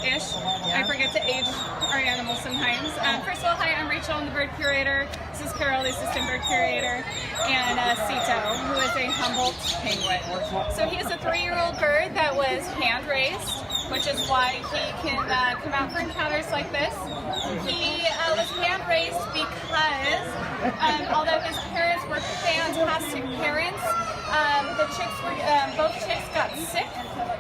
ish. I forget to age our animals sometimes. First of all, hi, I'm Rachel, I'm the bird curator. This is Carol, the assistant bird curator, and Cito, who is a Humboldt penguin. So he is a 3-year-old bird that was hand raised, which is why he can come out for encounters like this. He was hand raised because although his parents were fantastic parents, the chicks were both chicks got sick,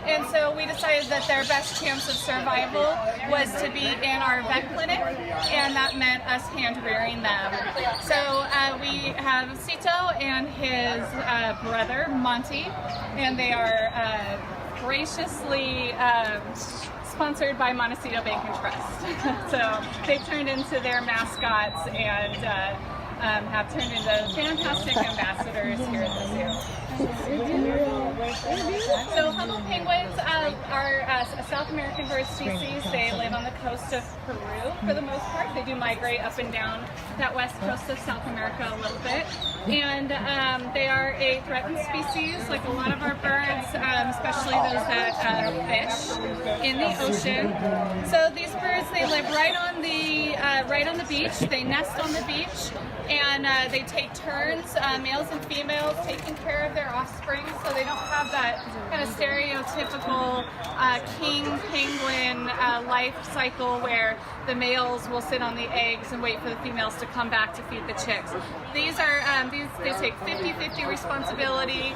and so we decided that their best chance of survival was to be in our vet clinic, and that meant us hand rearing them. So we have Cito and his brother Monty, and they are graciously sponsored by Montecito Bank and Trust. So they've turned into their mascots and have turned into fantastic ambassadors here at the zoo. So Humboldt penguins are a South American bird species. They live on the coast of Peru for the most part. They do migrate up and down that west coast of South America a little bit. And they are a threatened species, like a lot of our birds, especially those that fish in the ocean. So these birds, they live right on the beach. They nest on the beach, and they take turns, males and females, taking care of their offspring. So they don't have that kind of stereotypical king penguin life cycle where the males will sit on the eggs and wait for the females to come back to feed the chicks. These are they take 50-50 responsibility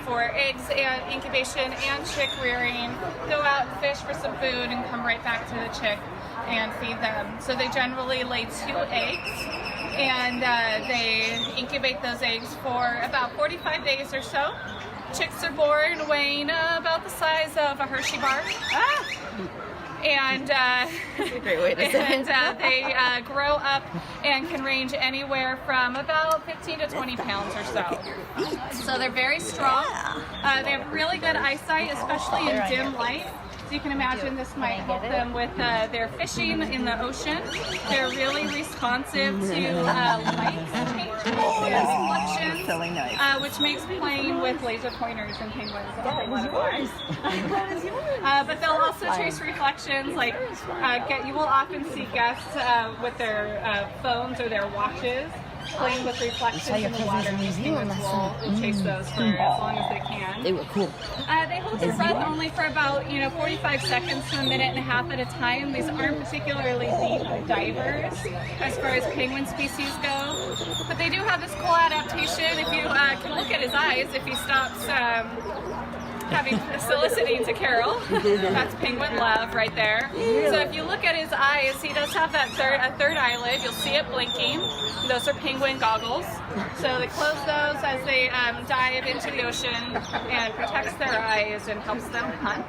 for eggs and incubation and chick rearing. Go out and fish for some food and come right back to the chick and feed them. So they generally lay 2 eggs, and they incubate those eggs for about 45 days or so. Chicks are born weighing about the size of a Hershey bar. And great way to say it. They grow up and can range anywhere from about 15 to 20 pounds or so. So they're very strong. They have really good eyesight, especially in dim light. So you can imagine this might help them with their fishing in the ocean. They're really responsive to light changes and reflections, So nice. which makes playing with laser pointers and penguins a whole lot of fun. But they'll also chase reflections. Like you will often see guests with their phones or their watches playing with reflections in the water. Penguins will chase those for as long as they can. They were cool. They hold their breath only for about 45 seconds to a minute and a half at a time. These aren't particularly deep divers as far as penguin species go, but they do have this cool adaptation. If you can look at his eyes, if he stops soliciting to Carol, that's penguin love right there. So if you look at his eyes, he does have that third eyelid. You'll see it blinking. Those are penguin goggles. So they close those as they dive into the ocean, and protects their eyes and helps them hunt.